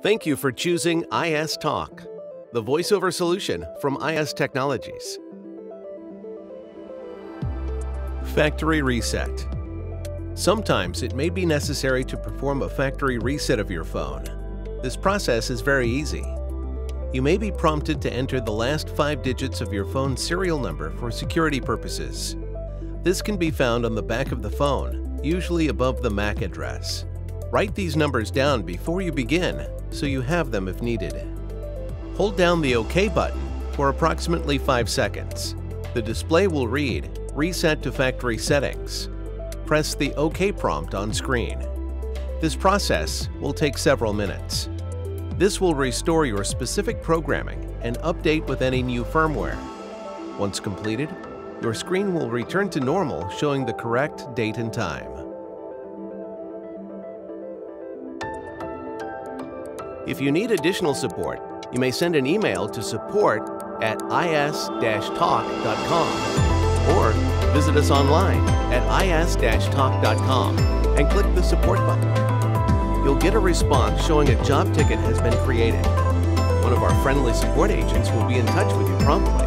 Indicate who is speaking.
Speaker 1: Thank you for choosing IS Talk, the voiceover solution from IS Technologies. Factory Reset. Sometimes it may be necessary to perform a factory reset of your phone. This process is very easy. You may be prompted to enter the last 5 digits of your phone's serial number for security purposes. This can be found on the back of the phone, usually above the MAC address. Write these numbers down before you begin, so you have them if needed. Hold down the OK button for approximately 5 seconds. The display will read, "Reset to factory settings." Press the OK prompt on screen. This process will take several minutes. This will restore your specific programming and update with any new firmware. Once completed, your screen will return to normal, showing the correct date and time. If you need additional support, you may send an email to support@is-talk.com or visit us online at is-talk.com and click the support button. You'll get a response showing a job ticket has been created. One of our friendly support agents will be in touch with you promptly.